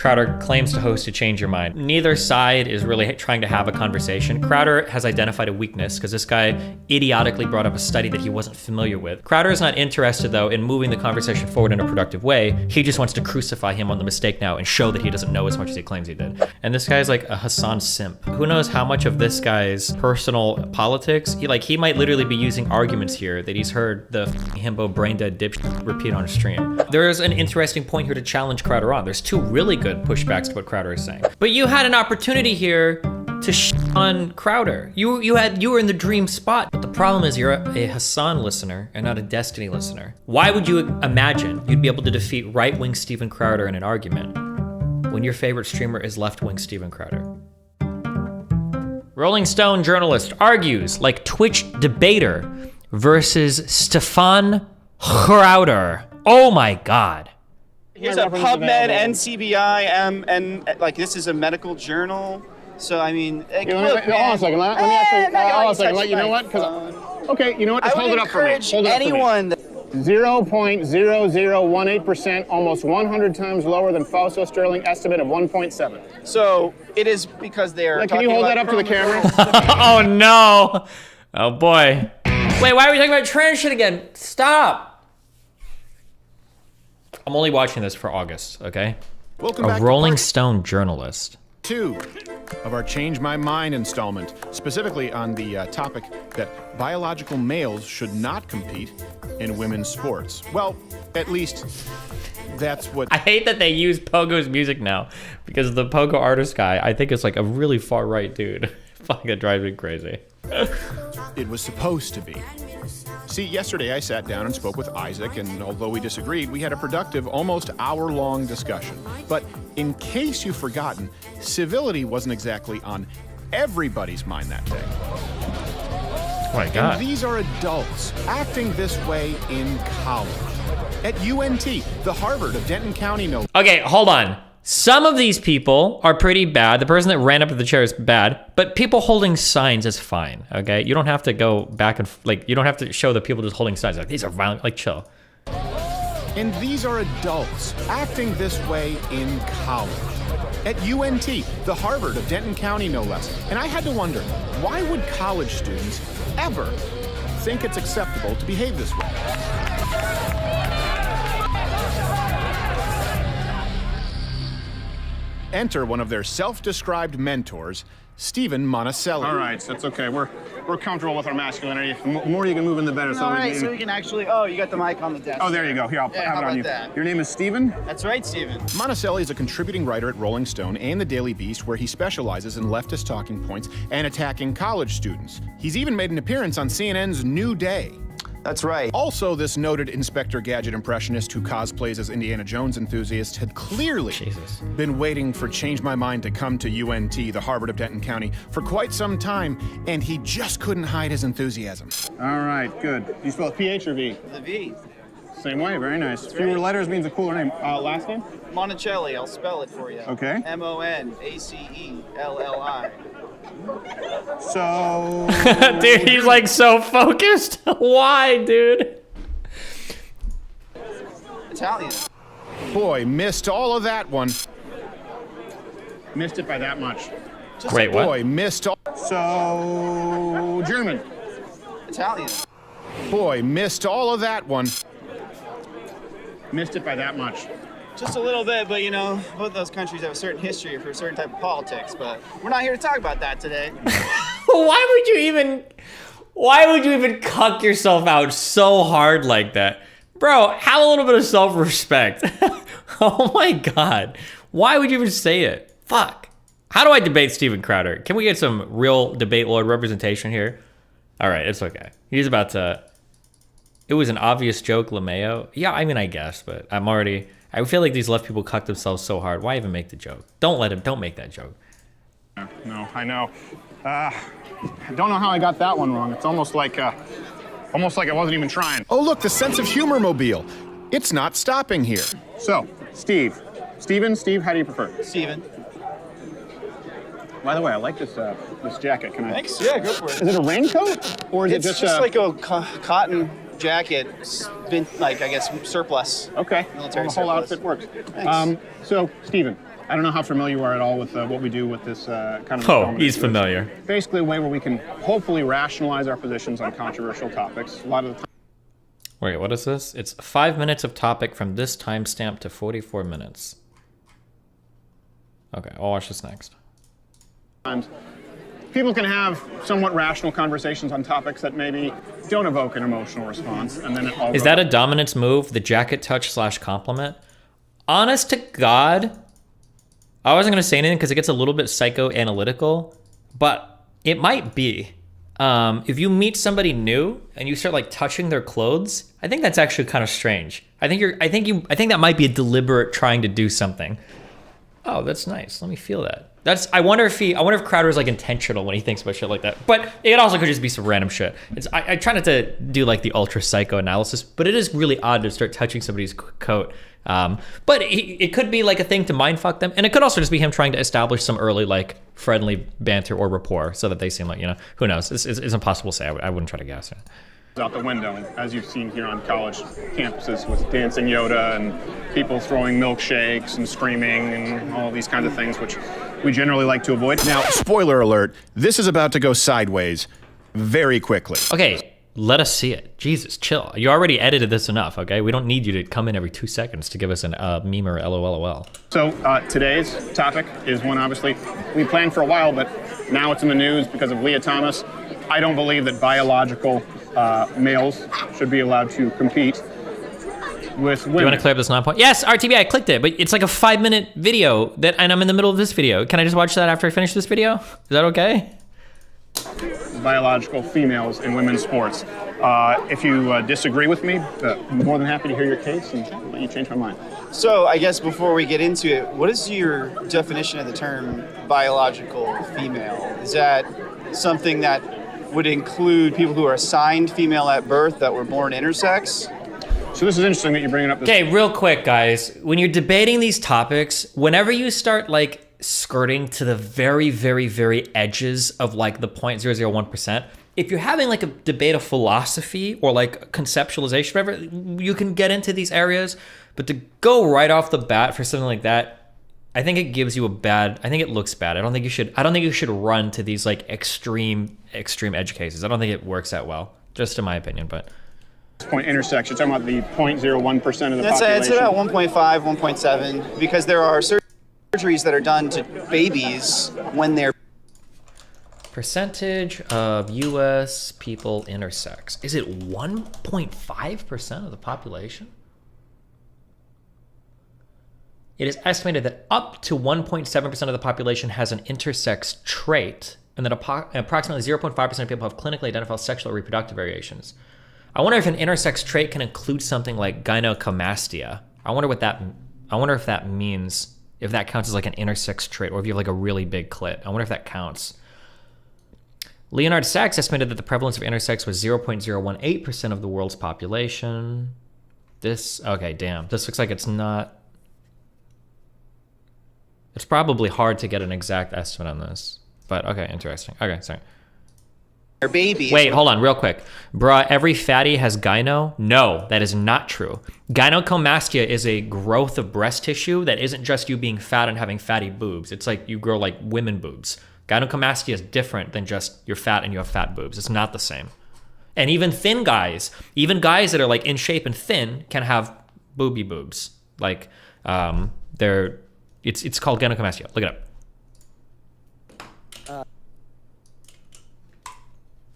Crowder claims to host to change your mind. Neither side is really trying to have a conversation. Crowder has identified a weakness because this guy idiotically brought up a study that he wasn't familiar with. Crowder is not interested though in moving the conversation forward in a productive way. He just wants to crucify him on the mistake now and show that he doesn't know as much as he claims he did. And this guy's like a Hasan simp. Who knows how much of this guy's personal politics, he might literally be using arguments here that he's heard the himbo brain dead dipshit repeat on a stream. There is an interesting point here to challenge Crowder on. There's two really good pushbacks to what Crowder is saying. But you had an opportunity here to on Crowder. You were in the dream spot. But the problem is you're a Hasan listener and not a Destiny listener. Why would you imagine you'd be able to defeat right-wing Steven Crowder in an argument when your favorite streamer is left-wing Steven Crowder? Rolling Stone journalist argues like Twitch debater versus Stefan Crowder. Oh my God. Here's a PubMed, NCBI, and like this is a medical journal. So I mean, like, hold on a second. Let me actually let you know what? Okay, you know what? Just hold it up for me. Hold it anyone. 0.0018%, almost 100 times lower than Fausto Sterling estimate of 1.7. So it is because they are. Can you hold that up to the camera? Oh no! Oh boy! Wait, why are we talking about trans shit again? Stop! I'm only watching this for August, okay? Welcome a back Rolling Stone journalist. 2 of our Change My Mind installment, specifically on the topic that biological males should not compete in women's sports. Well, at least that's what... I hate that they use Pogo's music now because the Pogo artist guy, I think is like a really far right dude. Fuck, it drives me crazy. It was supposed to be. See, yesterday I sat down and spoke with Isaac, and although we disagreed, we had a productive, almost hour-long discussion. But in case you've forgotten, civility wasn't exactly on everybody's mind that day. Oh my God. And these are adults acting this way in college. At UNT, the Harvard of Denton County, no. Okay, hold on. Some of these people are pretty bad. The person that ran up to the chair is bad, but people holding signs is fine, okay? You don't have to go back and, you don't have to show the people just holding signs. Like, these are violent, chill. And these are adults acting this way in college. At UNT, the Harvard of Denton County, no less. And I had to wonder, why would college students ever think it's acceptable to behave this way? Enter one of their self-described mentors, Stephen Monticelli. All right, that's okay. We're comfortable with our masculinity. The more you can move in, the better. All right, so we can actually. Oh, you got the mic on the desk. Oh, there you go. Here, I'll have it on you. That? Your name is Stephen? That's right, Stephen. Monticelli is a contributing writer at Rolling Stone and the Daily Beast, where he specializes in leftist talking points and attacking college students. He's even made an appearance on CNN's New Day. That's right. Also, this noted Inspector Gadget impressionist who cosplays as Indiana Jones enthusiast had clearly been waiting for Change My Mind to come to UNT, the Harvard of Denton County, for quite some time, and he just couldn't hide his enthusiasm. All right, good. You spell PH or V? The V. Same way, very nice. Fewer letters means a cooler name. Last name? Monticelli, I'll spell it for you. Okay. Monaceli. So... Dude, he's like so focused. Why, dude? Italian. Boy, missed all of that one. Missed it by that much. Wait, what? Boy, missed all... So... German. Italian. Boy, missed all of that one. Missed it by that much. Just a little bit, but you know, both those countries have a certain history for a certain type of politics, but we're not here to talk about that today. Why would you even cuck yourself out so hard like that? Bro, have a little bit of self-respect. Oh my God. Why would you even say it? Fuck. How do I debate Steven Crowder? Can we get some real debate lord representation here? All right, it's okay. He's about to... It was an obvious joke, LeMayo. Yeah, I mean, I guess, but I feel like these left people cuck themselves so hard. Why even make the joke? Don't make that joke. No, I know. I don't know how I got that one wrong. It's almost like I wasn't even trying. Oh, look, the sense of humor mobile. It's not stopping here. So, Steve, how do you prefer? Steven. By the way, I like this jacket. Can I? Thanks. Yeah, go for it. Is it a raincoat or is It's it just like a cotton jacket. It's been, like, I guess, surplus. Okay. Military well, the whole surplus. outfit works. Thanks. So, Steven, I don't know how familiar you are at all with what we do with this kind of. Oh, he's familiar. Basically, a way where we can hopefully rationalize our positions on controversial topics. A lot of the time. Wait, what is this? It's 5 minutes of topic from this timestamp to 44 minutes. Okay, I'll watch this next. People can have somewhat rational conversations on topics that maybe don't evoke an emotional response, and then it all. Is that a dominance move? The jacket touch / compliment? Honest to God, I wasn't gonna say anything because it gets a little bit psychoanalytical, but it might be. If you meet somebody new and you start like touching their clothes, I think that's actually kind of strange. I think that might be a deliberate trying to do something. Oh, that's nice. Let me feel that. I wonder if Crowder's like intentional when he thinks about shit like that. But it also could just be some random shit. I try not to do like the ultra psychoanalysis, but it is really odd to start touching somebody's coat. But it could be like a thing to mindfuck them, and it could also just be him trying to establish some early like friendly banter or rapport, so that they seem like, who knows? It's impossible to say. I wouldn't try to guess. Out the window, as you've seen here on college campuses with dancing Yoda and people throwing milkshakes and screaming and all these kinds of things, which we generally like to avoid. Now, spoiler alert, this is about to go sideways very quickly. Okay, let us see it. Jesus, chill. You already edited this enough, okay? We don't need you to come in every 2 seconds to give us an meme or LOL. So today's topic is one obviously we planned for a while, but now it's in the news because of Leah Thomas. I don't believe that biological males should be allowed to compete with women. Do you want to clear up this non-point? Yes, RTB, I clicked it, but it's like a 5-minute video and I'm in the middle of this video. Can I just watch that after I finish this video? Is that okay? Biological females in women's sports. If you disagree with me, I'm more than happy to hear your case and let you change my mind. So I guess before we get into it, what is your definition of the term biological female? Is that something that would include people who are assigned female at birth that were born intersex? So this is interesting that you're bringing up this. Okay, real quick, guys. When you're debating these topics, whenever you start like skirting to the very, very, very edges of like the 0.001%, if you're having like a debate of philosophy or like conceptualization, whatever, you can get into these areas. But to go right off the bat for something like that, I think it gives you I think it looks bad. I don't think you should run to these like extreme edge cases. I don't think it works that well, just in my opinion, but. Point intersex, you're talking about the 0.01% of the population. It's about 1.5, 1.7, because there are surgeries that are done to babies when they're. Percentage of U.S. people intersex. Is it 1.5% of the population? It is estimated that up to 1.7% of the population has an intersex trait, and that approximately 0.5% of people have clinically identified sexual or reproductive variations. I wonder if an intersex trait can include something like gynecomastia. I wonder if that means, if that counts as like an intersex trait, or if you have like a really big clit. I wonder if that counts. Leonard Sachs estimated that the prevalence of intersex was 0.018% of the world's population. Okay, damn. This looks like it's not. It's probably hard to get an exact estimate on this, but okay, interesting. Okay, sorry. Babies. Wait, hold on, real quick. Bruh, every fatty has gyno? No, that is not true. Gynecomastia is a growth of breast tissue that isn't just you being fat and having fatty boobs. It's like you grow like women boobs. Gynecomastia is different than just you're fat and you have fat boobs. It's not the same. And even thin guys, even guys that are like in shape and thin can have booby boobs. Like it's called gynecomastia. Look it up.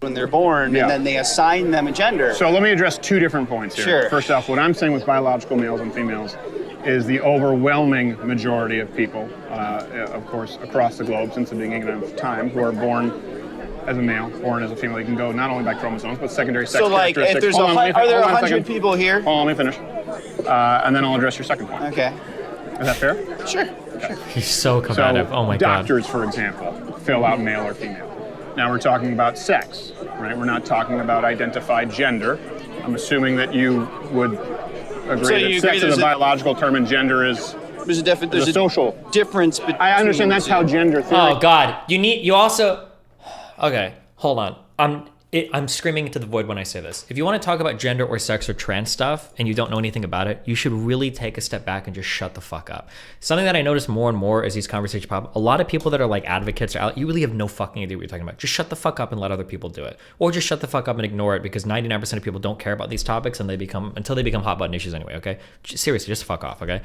When they're born, and then they assign them a gender. So let me address 2 different points here. Sure. First off, what I'm saying with biological males and females is the overwhelming majority of people, of course, across the globe since the beginning of time, who are born as a male, born as a female. You can go not only by chromosomes, but secondary sex characteristics. So like, if there's are there 100 people here? Hold on, let me finish. And then I'll address your second point. Okay. Is that fair? Sure. He's so combative. Oh my god. Doctors, for example, fill out male or female. Now we're talking about sex, right? We're not talking about identified gender. I'm assuming that you would agree that sex is a biological term and gender is there's a social difference between. I understand that's how gender theory. Oh god. You also. Okay, hold on. I'm screaming into the void when I say this. If you want to talk about gender or sex or trans stuff and you don't know anything about it, you should really take a step back and just shut the fuck up. Something that I notice more and more as these conversations pop up, a lot of people that are like advocates, you really have no fucking idea what you're talking about. Just shut the fuck up and let other people do it. Or just shut the fuck up and ignore it, because 99% of people don't care about these topics until they become hot button issues anyway, okay? Seriously, just fuck off, okay?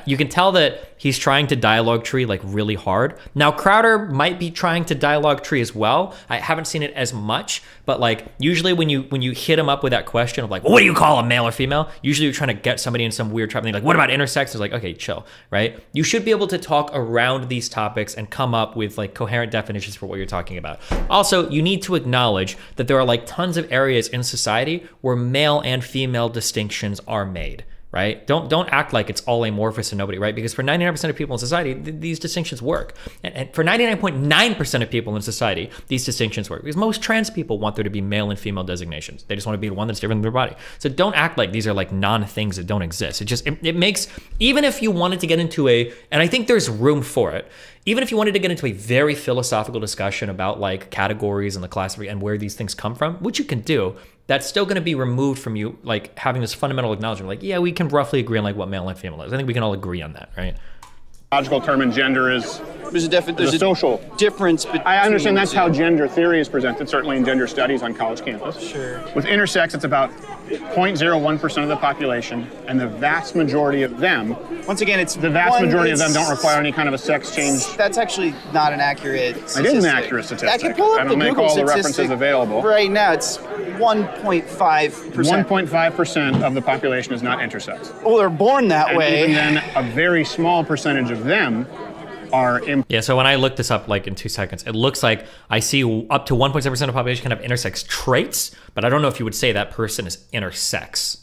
You can tell that he's trying to dialogue tree like really hard. Now, Crowder might be trying to dialogue tree as well. I haven't seen it as much, but like usually when you hit him up with that question of like, well, what do you call a male or female? Usually you're trying to get somebody in some weird trap and they're like, what about intersex? It's like, okay, chill, right? You should be able to talk around these topics and come up with like coherent definitions for what you're talking about. Also, you need to acknowledge that there are like tons of areas in society where male and female distinctions are made. Right? Don't act like it's all amorphous and nobody, right? Because for 99% of people in society, these distinctions work. And for 99.9% of people in society, these distinctions work. Because most trans people want there to be male and female designations. They just want to be the one that's different than their body. So don't act like these are like non-things that don't exist. It makes, even if you wanted to get into and I think there's room for it, even if you wanted to get into a very philosophical discussion about like categories and the classification and where these things come from, which you can do, that's still going to be removed from you, like having this fundamental acknowledgement, like, yeah, we can roughly agree on like what male and female is. I think we can all agree on that, right? Logical term in gender is there's a social difference between. I understand that's how gender theory is presented, certainly in gender studies on college campus. Sure. With intersex, it's about 0.01% of the population, and the vast majority of them. Once again, it's the vast majority of them don't require any kind of a sex change. That's actually not an accurate statistic. It is an accurate statistic. I can pull up I don't the make Google all the statistic references available. Right now, it's 1.5%. 1.5% of the population is not intersex. Well, they're born that way. Even then, a very small percentage of them are. Yeah, so when I look this up like in 2 seconds, it looks like I see up to 1.7% of the population can have intersex traits, but I don't know if you would say that person is intersex.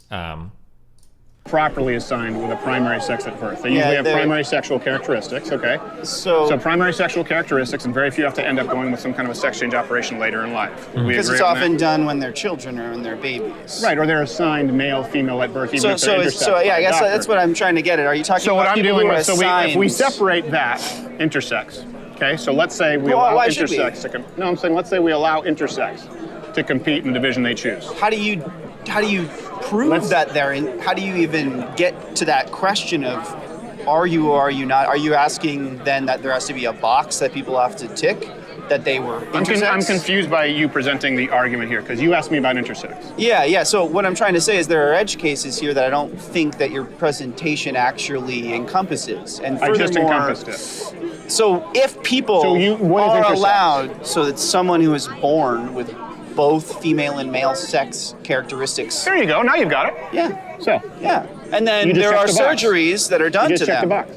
Properly assigned with a primary sex at birth. They usually have primary sexual characteristics, okay? So primary sexual characteristics, and very few have to end up going with some kind of a sex change operation later in life. Because it's often done when they're children or when they're babies. Right, or they're assigned male, female at birth, even if they're intersex. So yeah, I guess that's what I'm trying to get at. Are you talking about people who are assigned? If we separate that, intersex, okay? So let's say we allow intersex to I'm saying let's say we allow intersex to compete in the division they choose. How do you prove that they're in? How do you even get to that question of are you or are you not? Are you asking then that there has to be a box that people have to tick that they were intersex? I'm confused by you presenting the argument here because you asked me about intersex. Yeah. So what I'm trying to say is there are edge cases here that I don't think that your presentation actually encompasses. And I just encompassed it. So if people are allowed, so that someone who is born with both female and male sex characteristics. There you go. Now you've got it. Yeah. So. Yeah. And then there are surgeries that are done to them. You just check the box.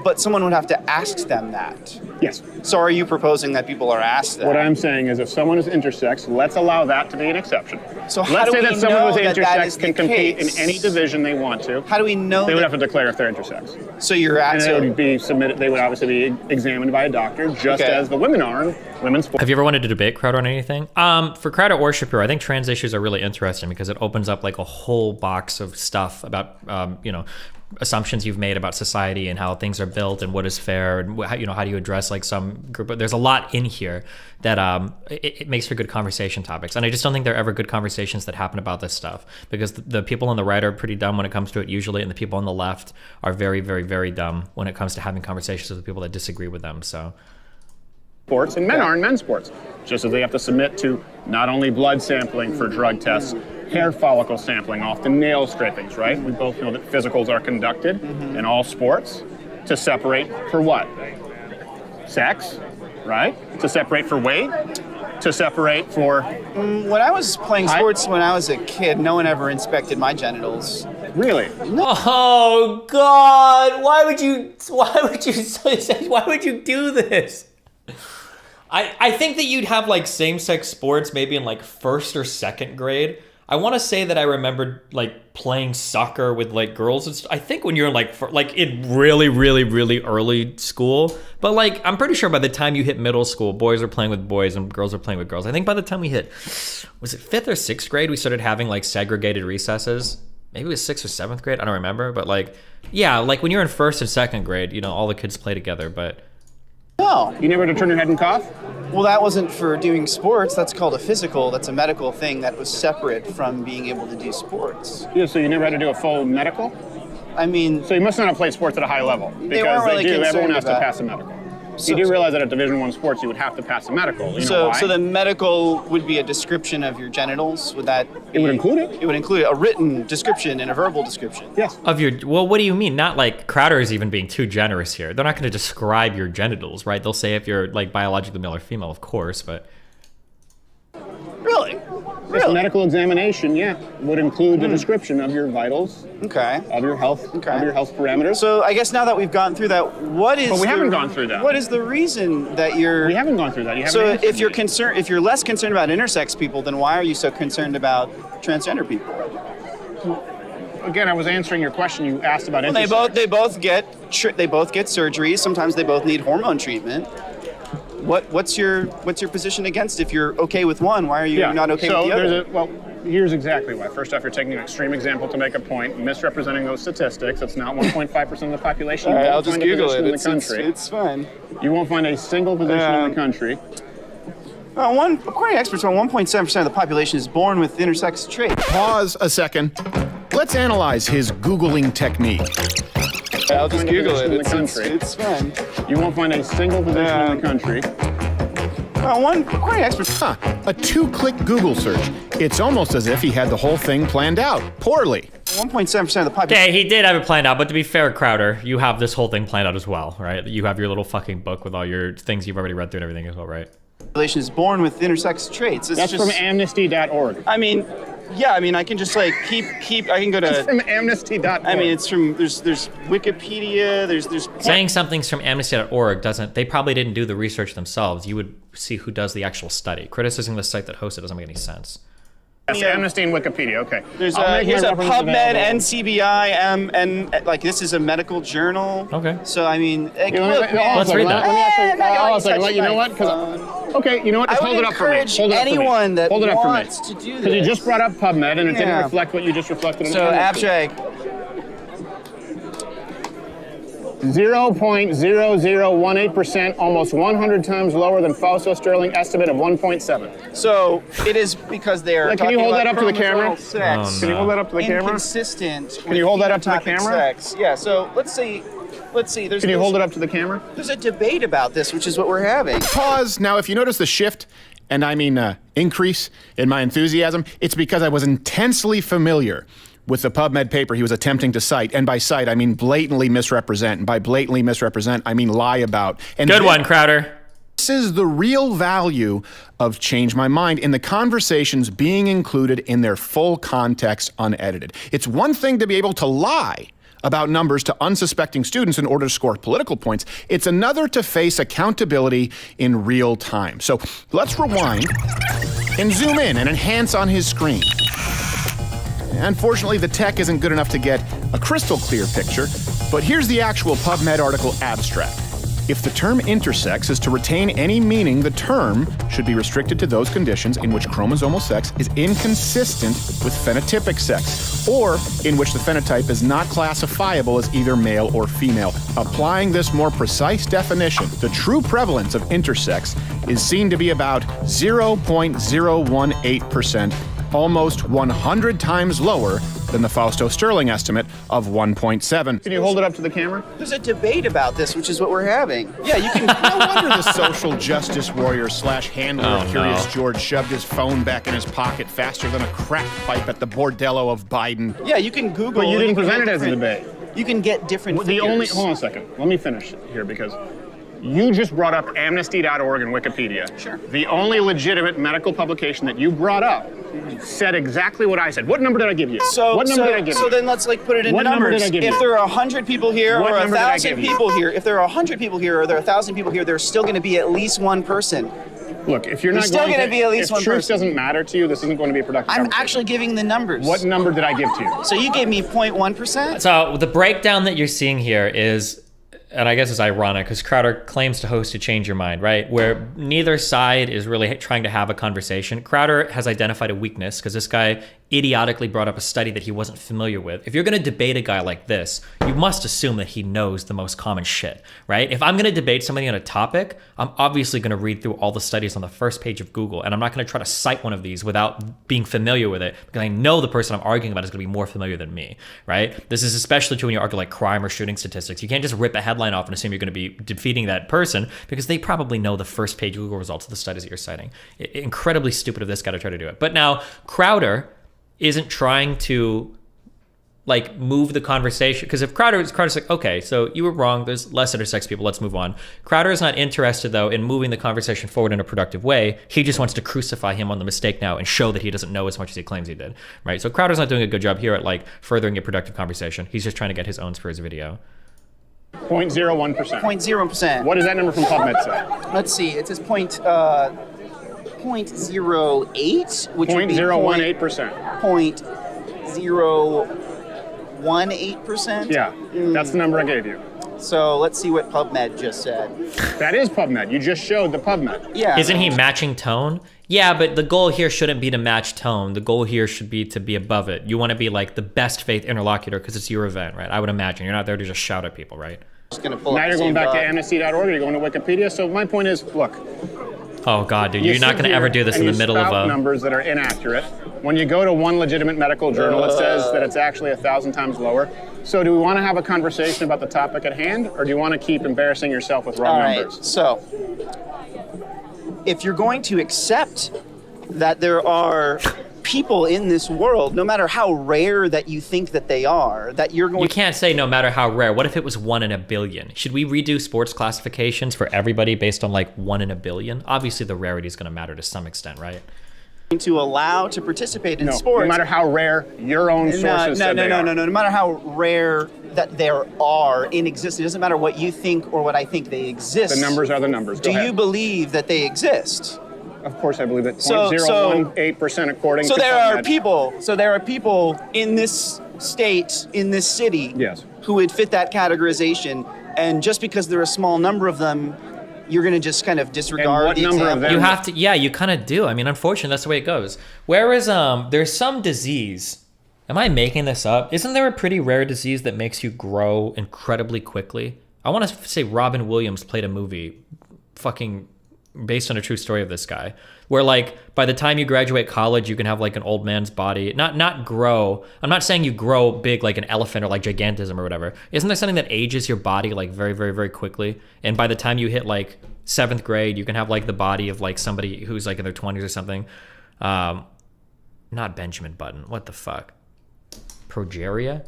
But someone would have to ask them that. Yes. So are you proposing that people are asked that? What I'm saying is if someone is intersex, let's allow that to be an exception. So how let's do say we that someone know who's that intersex that can compete case? in any division they want to. How do we know They would have to declare if they're intersex. So you're at and they would be submitted. They would obviously be examined by a doctor, just as the women are in women's sports. Have you ever wanted to debate Crowder on anything? For Crowder or Shapiro, I think trans issues are really interesting because it opens up like a whole box of stuff about assumptions you've made about society and how things are built and what is fair and how do you address like some group. But there's a lot in here that it makes for good conversation topics, and I just don't think there are ever good conversations that happen about this stuff because the people on the right are pretty dumb when it comes to it usually, and the people on the left are very, very, very dumb when it comes to having conversations with people that disagree with them. So sports, and men are in men's sports, just as they have to submit to not only blood sampling for drug tests, hair follicle sampling, often nail scrapings, right? We both know that physicals are conducted in all sports to separate for what? Sex, right? To separate for weight, to separate for... When I was playing sports when I was a kid, no one ever inspected my genitals. Really? No. Oh God! Why would you do this? I think that you'd have like same-sex sports maybe in like first or second grade. I want to say that I remembered like playing soccer with like girls. I think when you're like in really, really, really early school. But like I'm pretty sure by the time you hit middle school, boys are playing with boys and girls are playing with girls. I think by the time we hit, was it 5th or 6th grade, we started having like segregated recesses. Maybe it was 6th or 7th grade. I don't remember. But like, yeah, like when you're in 1st and 2nd grade, all the kids play together. But no, No. You never had to turn your head and cough? Well, that wasn't for doing sports. That's called a physical. That's a medical thing that was separate from being able to do sports. Yeah, so you never had to do a full medical? I mean, So you must not have played sports at a high level. Because weren't really everyone concerned has to about- pass a medical. So- You do realize that at Division I sports, you would have to pass a medical. You know why? so the medical would be a description of your genitals. Would that? It would include it. It would include a written description and a verbal description. Yes. Of your, well, what do you mean? Not like Crowder is even being too generous here. They're not going to describe your genitals, right? They'll say if you're like biologically male or female, of course, but Really? This medical examination, would include the description of your vitals, Okay. of your health, Okay. of your health parameters. So I guess now that we've gone through that, what is? But we haven't gone through that. What is the reason that you're? We haven't gone through that. You haven't So answered if you're me. concerned, if you're less concerned about intersex people, then why are you so concerned about transgender people? Again, I was answering your question. You asked about Well, intersex. they both get surgeries. Sometimes they both need hormone treatment. What's your position against? If you're okay with one, why are you not okay with the other? Well, here's exactly why. First off, you're taking an extreme example to make a point, misrepresenting those statistics. It's not 1.5% of the population. All right, You won't I'll just find a Google position it. in the country. It's fine. You won't find a single position in the country. According to experts, 1.7% of the population is born with intersex traits. Pause a second. Let's analyze his Googling technique. I'll just Find a Google position it. in the country. It's fine. You won't find a single position in the country. According to experts, Huh, a two-click Google search. It's almost as if he had the whole thing planned out, poorly. 1.7% of the population. okay, he did have it planned out. But to be fair, Crowder, you have this whole thing planned out as well, right? You have your little fucking book with all your things you've already read through and everything as well, right? Population is born with intersex traits. It's That's just, from amnesty.org. I mean, I can just like keep. I can go That's to. from amnesty.org. I mean, it's from. There's Wikipedia. There's. Saying something's from amnesty.org doesn't, they probably didn't do the research themselves. You would see who does the actual study. Criticizing the site that hosts it doesn't make any sense. That's Amnesty and Wikipedia. Okay. There's I'll make my here's a references PubMed, available. NCBI, and like this is a medical journal. Okay. So I mean, like, You know, look, let- man, Let's read that. Let me actually, not gonna hold on a second. touch You know my what? phone. Okay, you know what? Just I would hold it up for me. encourage Hold it up for me. anyone that Hold it up for me. wants to do Because you this. just brought up PubMed and it didn't Yeah. reflect what you just reflected in So Amnesty. abstract. 0.0018%, almost 100 times lower than Fausto Sterling estimate of 1.7. So it is because they are. Like, can you talking hold that about up to the camera? chromosomal Sex. Can you hold that up to the camera? Inconsistent. Can you hold that up to the phenotypic camera? Sex. Yeah. So let's see. Can you hold it up to the camera? There's a debate about this, which is what we're having. Pause. Now, if you notice the shift, and I mean increase in my enthusiasm, it's because I was intensely familiar with the PubMed paper he was attempting to cite. And by cite, I mean blatantly misrepresent. And by blatantly misrepresent, I mean lie about. And Good one, Crowder. This is the real value of Change My Mind in the conversations being included in their full context unedited. It's one thing to be able to lie about numbers to unsuspecting students in order to score political points. It's another to face accountability in real time. So let's rewind and zoom in and enhance on his screen. Unfortunately, the tech isn't good enough to get a crystal clear picture, but here's the actual PubMed article abstract. If the term intersex is to retain any meaning, the term should be restricted to those conditions in which chromosomal sex is inconsistent with phenotypic sex, or in which the phenotype is not classifiable as either male or female. Applying this more precise definition, the true prevalence of intersex is seen to be about 0.018%, almost 100 times lower than the Fausto Sterling estimate of 1.7. Can you hold it up to the camera? There's a debate about this, which is what we're having. Yeah, you can. No wonder the social justice warrior slash handler of Curious George shoved his phone back in his pocket faster than a crack pipe at the bordello of Biden. Yeah, you can Google. But you didn't can present get it as a different- debate. You can get different. The only, figures. hold on a second. Let me finish here because you just brought up amnesty.org and Wikipedia. Sure. The only legitimate medical publication that you brought up said exactly what I said. What number did I give you? What number did I give you? So then let's like put it in What number numbers. did I give If you? there are 100 people here What or number did I 1,000 give you? people here, if there are 100 people here or there are 1,000 people here, there's still going to be at least one person. Look, if you're not still going gonna be at least if one truth person. doesn't matter to you, this isn't going to be a productive I'm conversation. actually giving the numbers. What number did I give to you? So you gave me 0.1%? So the breakdown that you're seeing here is, and I guess it's ironic because Crowder claims to host to Change Your Mind, right? Where neither side is really trying to have a conversation. Crowder has identified a weakness because this guy idiotically brought up a study that he wasn't familiar with. If you're going to debate a guy like this, you must assume that he knows the most common shit, right? If I'm going to debate somebody on a topic, I'm obviously going to read through all the studies on the first page of Google, and I'm not going to try to cite one of these without being familiar with it, because I know the person I'm arguing about is going to be more familiar than me, right? This is especially true when you argue like crime or shooting statistics. You can't just rip a headline off and assume you're going to be defeating that person, because they probably know the first page Google results of the studies that you're citing. Incredibly stupid of this guy to try to do it. But now Crowder isn't trying to like move the conversation, because if Crowder's like, okay, so you were wrong, there's less intersex people, let's move on. Crowder is not interested though in moving the conversation forward in a productive way. He just wants to crucify him on the mistake now and show that he doesn't know as much as he claims he did, right? So Crowder's not doing a good job here at like furthering a productive conversation. He's just trying to get his own for his video. 0.01%. 0.0%. What does that number from PubMed say? Let's see. It says 0.08, which would be 0.018%. 0.018%. Yeah, that's the number I gave you. So let's see what PubMed just said. That is PubMed. You just showed the PubMed. Yeah. Isn't he matching tone? Yeah, but the goal here shouldn't be to match tone. The goal here should be to be above it. You want to be like the best faith interlocutor because it's your event, right? I would imagine. You're not there to just shout at people, right? Just gonna pull Now up you're the going same back to dog. amnesty.org, or you're going to Wikipedia. So my point is, look. Oh God, dude, you're not going to ever do this in the middle of a... numbers that are inaccurate. When you go to one legitimate medical journal, it says that it's actually 1,000 times lower. So do we want to have a conversation about the topic at hand, or do you want to keep embarrassing yourself with wrong All right. numbers? So if you're going to accept that there are people in this world, no matter how rare that you think that they are, that you're going You can't say no matter how rare. What if it was 1 in a billion? Should we redo sports classifications for everybody based on like 1 in a billion? Obviously the rarity is going to matter to some extent, right? to allow to participate in No, sports. no matter how rare your own sources said they are. No matter how rare that there are in existence, it doesn't matter what you think or what I think, they exist. The numbers are the numbers. Go Do ahead. you believe that they exist? Of course I believe it. So- 0.018% according So to there are PubMed. people in this state, in this city, Yes. who would fit that categorization, and just because there are a small number of them, you're going to just kind of disregard what the number of example. them- You have to, yeah, you kind of do. I mean, unfortunately, that's the way it goes. Whereas there's some disease, am I making this up? Isn't there a pretty rare disease that makes you grow incredibly quickly? I want to say Robin Williams played a movie fucking based on a true story of this guy, where like by the time you graduate college, you can have like an old man's body. Not grow. I'm not saying you grow big like an elephant or like gigantism or whatever. Isn't there something that ages your body like very, very, very quickly? And by the time you hit like 7th grade, you can have like the body of like somebody who's like in their 20s or something. Not Benjamin Button. What the fuck? Progeria?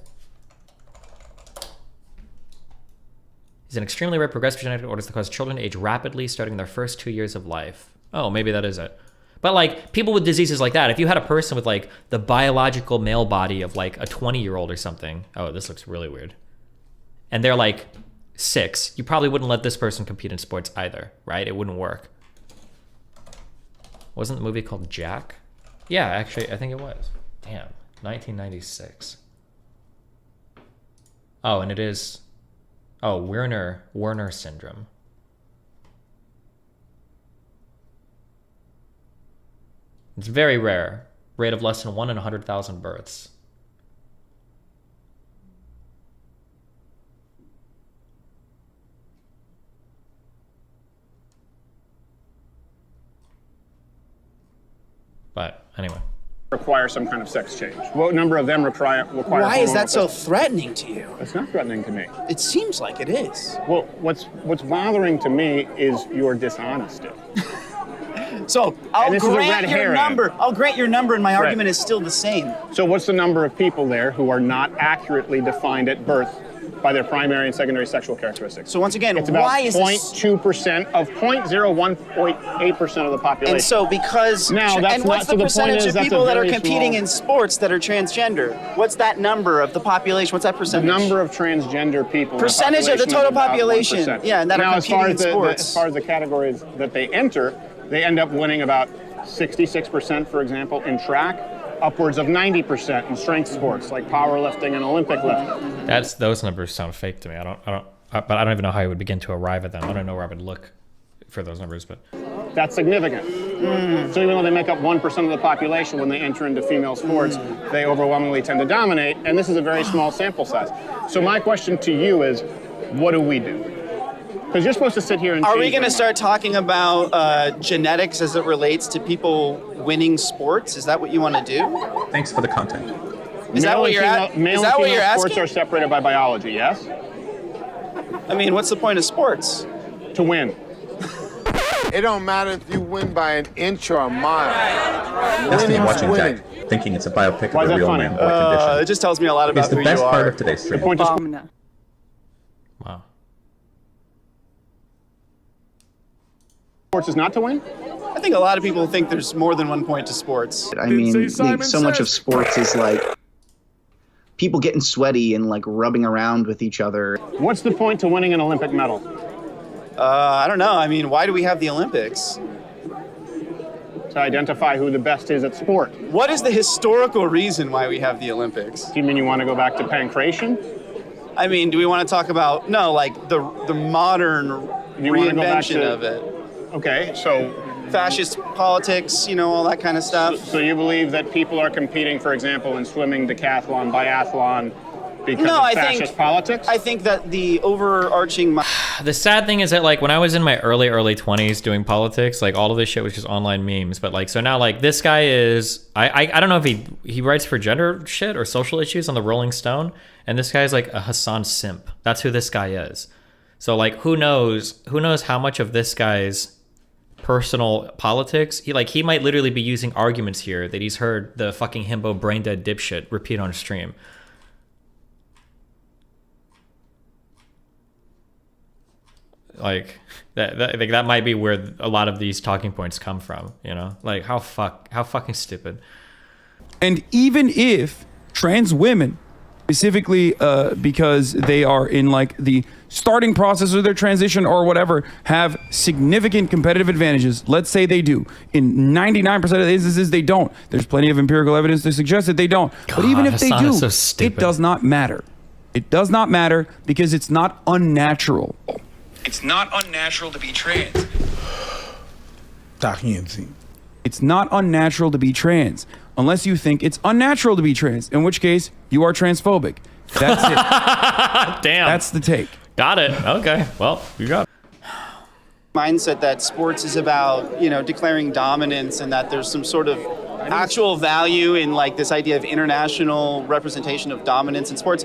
Is an extremely rare progressive genetic disorder that causes children to age rapidly starting in their first 2 years of life. Oh, maybe that is it. But like people with diseases like that, if you had a person with like the biological male body of like a 20-year-old or something, oh, this looks really weird, and they're like 6, you probably wouldn't let this person compete in sports either, right? It wouldn't work. Wasn't the movie called Jack? Yeah, actually, I think it was. Damn, 1996. Oh, and it is... Oh, Werner syndrome. It's very rare. Rate of less than 1 in 100,000 births. But anyway. Require some kind of sex change. What number of them require Why is that so hormonal threatening to you? testing? It's not threatening to me. It seems like it is. Well, what's bothering to me is your dishonesty. So I'll this is a red grant your herring. number. I'll grant your number, and my Right. argument is still the same. So what's the number of people there who are not accurately defined at birth by their primary and secondary sexual characteristics? So once again, It's about why is this? 0.2% of 0.01.8% of the population. And so because Now, that's and what's not- so the the point percentage is of that's a people that are very competing small- in sports that are transgender? What's that number of the population? What's that the percentage? number of transgender people. in Percentage of the population total is about population, 1%. yeah, and that are now, as far competing as in sports. as far as the categories that they enter, they end up winning about 66%, for example, in track, upwards of 90% in strength sports like powerlifting and Olympic lifting. Those numbers sound fake to me. But I don't even know how I would begin to arrive at them. I don't know where I would look for those numbers, but That's significant. So even though they make up 1% of the population when they enter into female sports, they overwhelmingly tend to dominate, and this is a very small sample size. So my question to you is, what do we do? Because you're supposed to sit here and Are we going to start talking about genetics as it relates to people winning sports? Is that what you want to do? Thanks for the content. Is that what you're asking? Male and female sports are separated by biology, yes? I mean, what's the point of sports? To win. It don't matter if you win by an inch or a mile. Justin Winning is watching winning. Jack, thinking it's a biopic Why of is a that real funny? man. Boy condition. It just tells me a lot about It's the who you best part are. of today's stream. Point is, Wow. sports is not to win? I think a lot of people think there's more than one point to sports. I mean, so much of sports is like people getting sweaty and like rubbing around with each other. What's the point to winning an Olympic medal? I don't know. I mean, why do we have the Olympics? To identify who the best is at sport. What is the historical reason why we have the Olympics? Do you mean you want to go back to pancration? I mean, do we want to talk about, no, like the modern You wanna go back reinvention to- of it? Okay, so Fascist politics, you know, all that kind of stuff. so you believe that people are competing, for example, in swimming, decathlon, biathlon, because No, of I fascist think- politics? I think that the overarching... The sad thing is that like when I was in my early 20s doing politics, like all of this shit was just online memes. But like, so now like this guy is, I don't know if he writes for gender shit or social issues on the Rolling Stone. And this guy's like a Hasan simp. That's who this guy is. So like, who knows how much of this guy's personal politics, he might literally be using arguments here that he's heard the fucking himbo brain dead dipshit repeat on stream. Like that might be where a lot of these talking points come from, you know? Like how fucking stupid. And even if trans women, specifically because they are in like the starting process of their transition or whatever, have significant competitive advantages, let's say they do. In 99% of the instances, they don't. There's plenty of empirical evidence to suggest that they don't. But even if they Hasan do, is so stupid. it does not matter. It does not matter because it's not unnatural. It's not unnatural to be trans. It's not unnatural to be trans unless you think it's unnatural to be trans, in which case you are transphobic. That's it. Damn. That's the take. Got it. Okay. Well, you got it. mindset that sports is about, you know, declaring dominance and that there's some sort of actual value in like this idea of international representation of dominance in sports.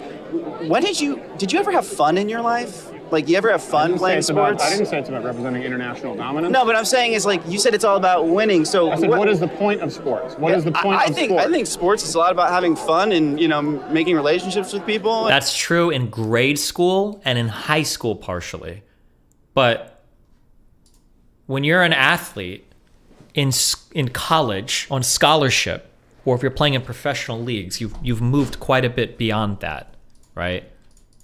When did you ever have fun in your life? Like, you ever have fun playing sports? I didn't say it's about representing international dominance. No, but I'm saying is like, you said it's all about winning. So I said, what is the point of sports? What is the point of sports? I think sports is a lot about having fun and, you know, making relationships with people. That's true in grade school and in high school partially. But when you're an athlete in college on scholarship, or if you're playing in professional leagues, you've moved quite a bit beyond that, right?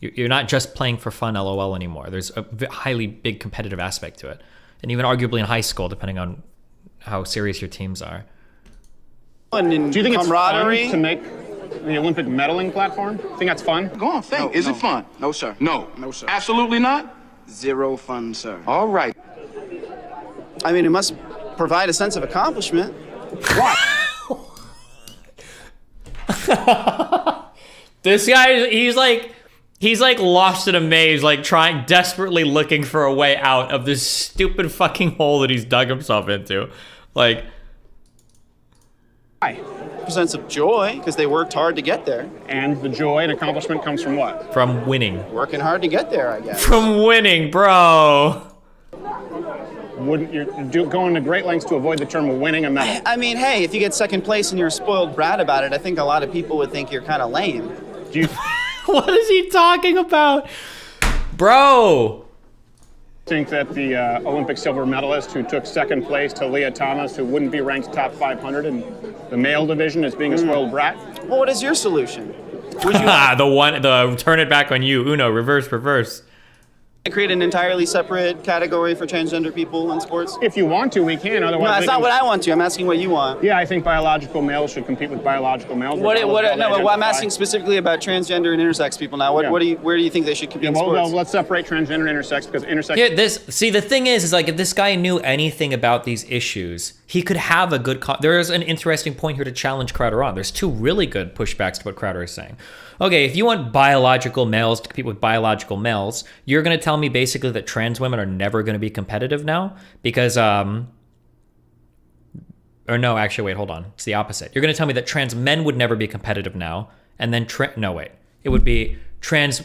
You're not just playing for fun, LOL, anymore. There's a highly big competitive aspect to it. And even arguably in high school, depending on how serious your teams are. And in Do you think camaraderie? it's fun to make the Olympic medaling platform? Think that's fun? Go on, think. Is it fun? No, sir. No. No, sir. Absolutely not? Zero fun, sir. All right. I mean, it must provide a sense of accomplishment. What? This guy, he's like lost in a maze, like desperately looking for a way out of this stupid fucking hole that he's dug himself into. Like, Why? A sense of joy because they worked hard to get there. And the joy and accomplishment comes from what? from winning. Working hard to get there, I guess. From winning, bro. Wouldn't you going to great lengths to avoid the term winning a medal? I mean, hey, if you get second place and you're a spoiled brat about it, I think a lot of people would think you're kind of lame. Do you What is he talking about? Bro. think that the Olympic silver medalist who took second place to Leah Thomas, who wouldn't be ranked top 500 in the male division, is being a spoiled brat? Well, what is your solution? Would you? The turn it back on you. Uno, reverse. Create an entirely separate category for transgender people in sports? If you want to, we can. Otherwise, No, that's not what I want to. I'm asking what you want. Yeah, I think biological males should compete with biological males. I'm asking specifically about transgender and intersex people now. Where do you think they should compete in sports? Well, let's separate transgender and intersex because intersex. Yeah, the thing is like if this guy knew anything about these issues, he could have a good. There is an interesting point here to challenge Crowder on. There's two really good pushbacks to what Crowder is saying. Okay, if you want biological males to compete with biological males, you're going to tell me basically that trans women are never going to be competitive now because or no, actually, wait, hold on. It's the opposite. You're going to tell me that trans men would never be competitive now, and then it would be trans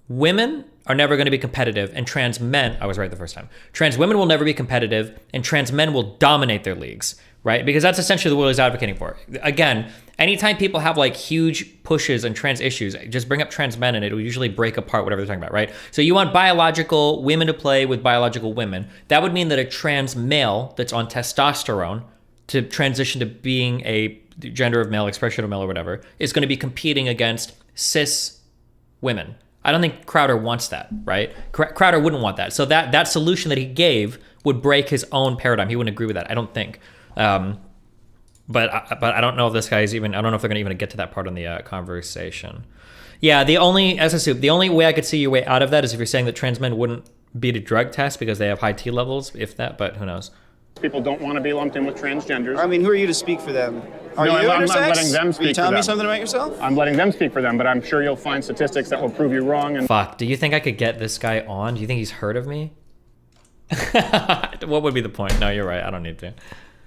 women are never going to be competitive, and trans men, I was right the first time. Trans women will never be competitive, and trans men will dominate their leagues, right? Because that's essentially what he's advocating for. Again, anytime people have like huge pushes on trans issues, just bring up trans men and it'll usually break apart whatever they're talking about, right? So you want biological women to play with biological women. That would mean that a trans male that's on testosterone to transition to being a gender of male, expression of male or whatever, is going to be competing against cis women. I don't think Crowder wants that, right? Crowder wouldn't want that. So that solution that he gave would break his own paradigm. He wouldn't agree with that, I don't think. But I don't know if this guy's even, I don't know if they're going to even get to that part in the conversation. Yeah, the only way I could see your way out of that is if you're saying that trans men wouldn't beat a drug test because they have high T levels, if that, but who knows. People don't want to be lumped in with transgenders. I mean, who are you to speak for them? Are you I'm intersex? letting them speak Are you telling for me them. something about yourself? I'm letting them speak for them, but I'm sure you'll find statistics that will prove you wrong. And fuck, do you think I could get this guy on? Do you think he's heard of me? What would be the point? No, you're right. I don't need to.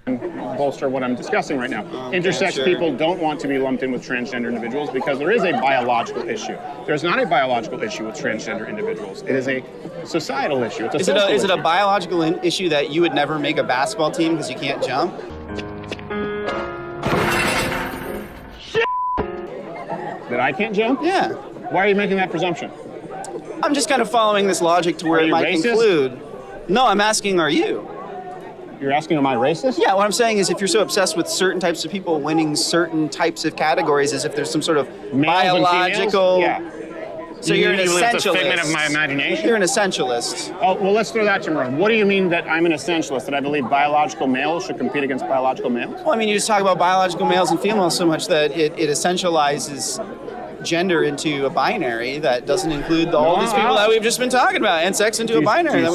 Bolster what I'm discussing right now. Intersex people don't want to be lumped in with transgender individuals because there is a biological issue. There's not a biological issue with transgender individuals. It is a societal issue. It's a social is it a issue. biological issue that you would never make a basketball team because you can't jump? That I can't jump? Yeah. Why are you making that presumption? I'm just kind of following this logic to where it might racist? conclude. No, I'm asking, are you? You're asking, am I racist? Yeah, what I'm saying is if you're so obsessed with certain types of people winning certain types of categories as if there's some sort of Males biological... and females? Yeah. So you're an believe it's a essentialist. figment of my imagination? You're an essentialist. Oh, well, let's throw that to me. What do you mean that I'm an essentialist, that I believe biological males should compete against biological males? Well, I mean, you just talk about biological males and females so much that it essentializes gender into a binary that doesn't include all these people that we've just been talking about, and sex into a binary.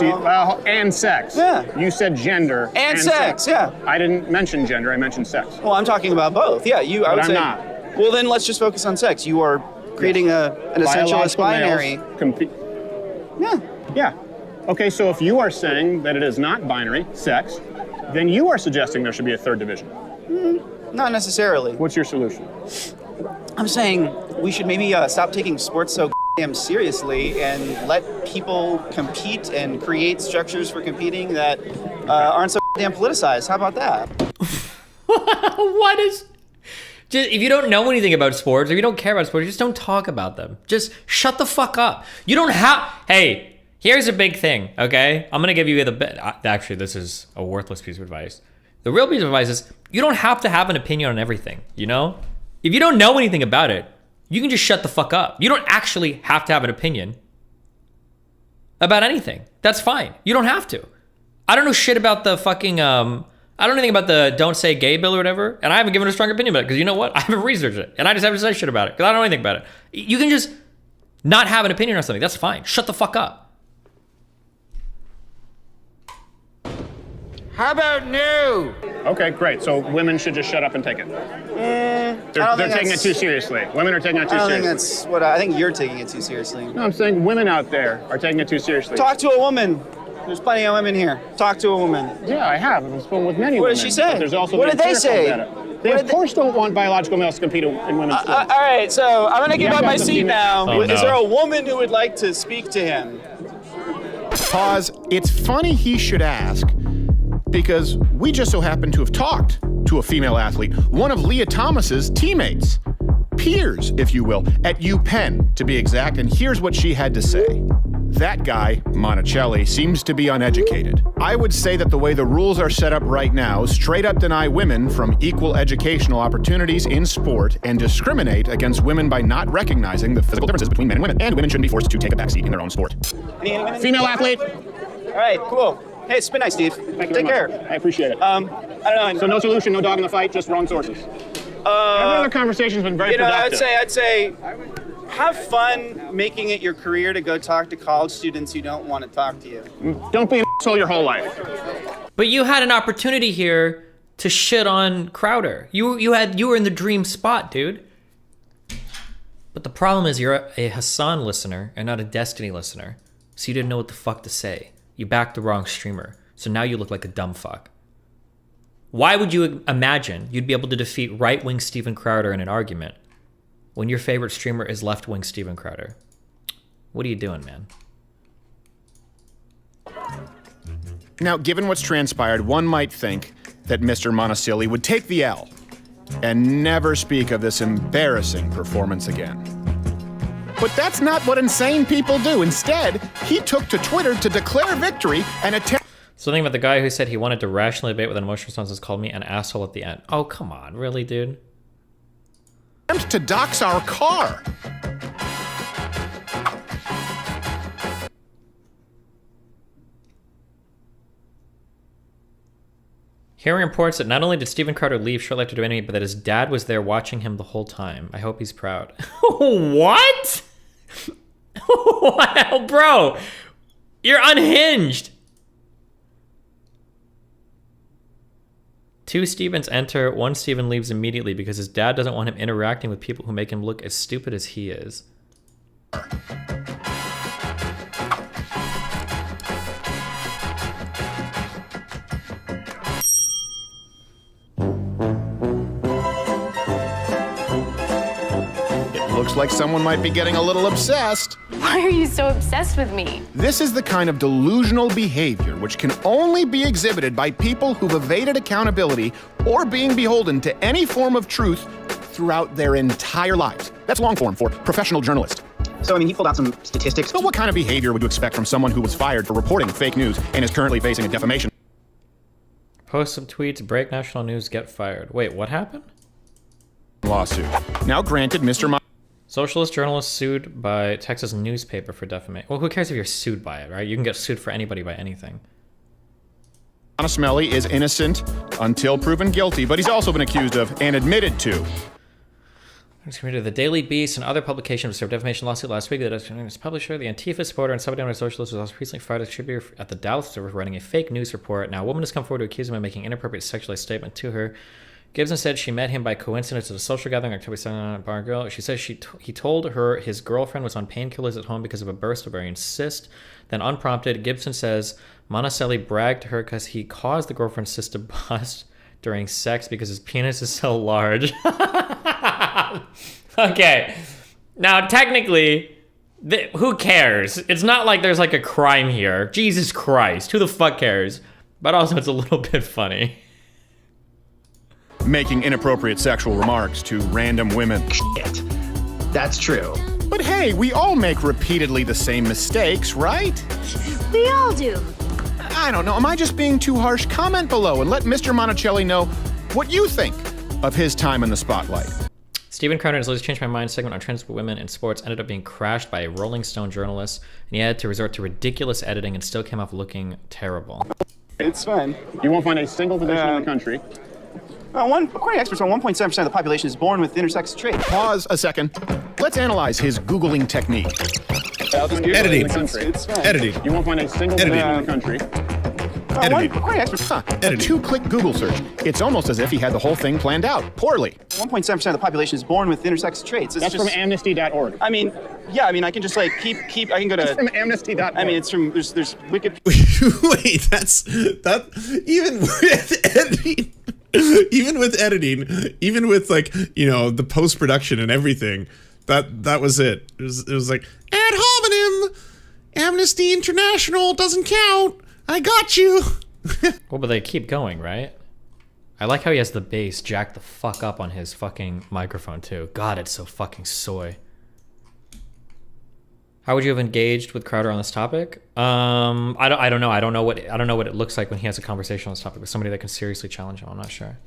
And sex. Yeah. You said gender. And sex, yeah. I didn't mention gender, I mentioned sex. Well, I'm talking about both. Yeah, I would I'm say. not. Well, then let's just focus on sex. You are creating an essentialist binary. Yeah. Yeah. Okay, so if you are saying that it is not binary, sex, then you are suggesting there should be a third division. Not necessarily. What's your solution? I'm saying we should maybe stop taking sports so damn seriously and let people compete and create structures for competing that aren't so damn politicized. How about that? What is... Just, if you don't know anything about sports or you don't care about sports, just don't talk about them. Just shut the fuck up. You don't have... Hey, here's a big thing, okay? I'm going to give you actually, this is a worthless piece of advice. The real piece of advice is you don't have to have an opinion on everything, you know? If you don't know anything about it, you can just shut the fuck up. You don't actually have to have an opinion about anything. That's fine. You don't have to. I don't know shit about the fucking... I don't know anything about the don't say gay bill or whatever, and I haven't given a strong opinion about it because you know what? I haven't researched it, and I just haven't said shit about it because I don't know anything about it. You can just not have an opinion on something. That's fine. Shut the fuck up. How about no? Okay, great. So women should just shut up and take it. They're taking it too seriously. Women are taking it too seriously. I don't think that's what I think you're taking it too seriously. No, I'm saying women out there are taking it too seriously. Talk to a woman. There's plenty of women here. Talk to a woman. Yeah, I have. I've spoken with many women. What did she say? But there's also What did they say? They of course don't want biological males to compete in women's sports. All right, so I'm gonna give up my seat now. Oh, Is no. there a woman who would like to speak to him? Pause. It's funny he should ask because we just so happen to have talked to a female athlete, one of Leah Thomas's teammates, peers, if you will, at UPenn to be exact, and here's what she had to say. That guy, Monticelli, seems to be uneducated. I would say that the way the rules are set up right now straight up deny women from equal educational opportunities in sport and discriminate against women by not recognizing the physical differences between men and women. And women shouldn't be forced to take a backseat in their own sport. Female athlete. All right, cool. Hey, it's been nice, Steve. Take care. I appreciate it. I don't know. So no solution, no dog in the fight, just wrong sources. Every other conversation's been very productive. I'd say, have fun making it your career to go talk to college students who don't want to talk to you. Don't be an asshole your whole life. But you had an opportunity here to shit on Crowder. You were in the dream spot, dude. But the problem is you're a Hasan listener and not a Destiny listener. So you didn't know what the fuck to say. You backed the wrong streamer. So now you look like a dumb fuck. Why would you imagine you'd be able to defeat right-wing Steven Crowder in an argument when your favorite streamer is left-wing Steven Crowder? What are you doing, man? Now, given what's transpired, one might think that Mr. Monticelli would take the L and never speak of this embarrassing performance again. But that's not what insane people do. Instead, he took to Twitter to declare victory and attempt. Something about the guy who said he wanted to rationally debate with an emotional responses called me an asshole at the end. Oh, come on. Really, dude? To dox our car. Hearing reports that not only did Steven Crowder leave shortly after doing it, but that his dad was there watching him the whole time. I hope he's proud. What? Wow, bro. You're unhinged. Two Stevens enter, one Steven leaves immediately because his dad doesn't want him interacting with people who make him look as stupid as he is. Looks like someone might be getting a little obsessed. Why are you so obsessed with me? This is the kind of delusional behavior which can only be exhibited by people who've evaded accountability or being beholden to any form of truth throughout their entire lives. That's long form for professional journalist. So, I mean, he pulled out some statistics. So what kind of behavior would you expect from someone who was fired for reporting fake news and is currently facing a defamation Post some tweets, break national news, get fired. Wait, what happened? lawsuit? Now granted, Mr. Socialist journalist sued by Texas newspaper for defamation. Well, who cares if you're sued by it, right? You can get sued for anybody by anything. Monticelli is innocent until proven guilty, but he's also been accused of and admitted to. The Daily Beast and other publications served defamation lawsuit last week. The publisher, the Antifa supporter, and somebody socialist was also recently fired as contributor at the Dallas Observer for writing a fake news report. Now, a woman has come forward to accuse him of making inappropriate sexualized statement to her. Gibson said she met him by coincidence at a social gathering on October 2nd at Bar Girl. She says he told her his girlfriend was on painkillers at home because of a burst of ovarian cyst. Then, unprompted, Gibson says Monticelli bragged to her because he caused the girlfriend's cyst to bust during sex because his penis is so large. Okay. Now, technically, who cares? It's not like there's like a crime here. Jesus Christ. Who the fuck cares? But also, it's a little bit funny. Making inappropriate sexual remarks to random women. Shit. That's true. But hey, we all make repeatedly the same mistakes, right? We all do. I don't know, am I just being too harsh? Comment below and let Mr. Monticelli know what you think of his time in the spotlight. Steven Crowder has always changed my mind segment on trans women in sports ended up being crashed by a Rolling Stone journalist, and he had to resort to ridiculous editing and still came off looking terrible. It's fine. You won't find a single physician in the country. According to experts, 1.7% of the population is born with intersex traits. Pause a second. Let's analyze his Googling technique. Editing. Editing. You won't find a single physician in the country. A two-click Google search. It's almost as if he had the whole thing planned out. Poorly. 1.7% of the population is born with intersex traits. That's just from amnesty.org. I mean, yeah, I can just like keep I can go to... It's from amnesty.org. I mean, it's from, there's wicked... Wait, even with editing... Even with editing, even with like, you know, the post-production and everything, that was it. It was like, ad hominem, Amnesty International doesn't count. I got you. Well, but they keep going, right? I like how he has the bass jacked the fuck up on his fucking microphone too. God, it's so fucking soy. How would you have engaged with Crowder on this topic? I don't know. I don't know what it looks like when he has a conversation on this topic with somebody that can seriously challenge him. I'm not sure.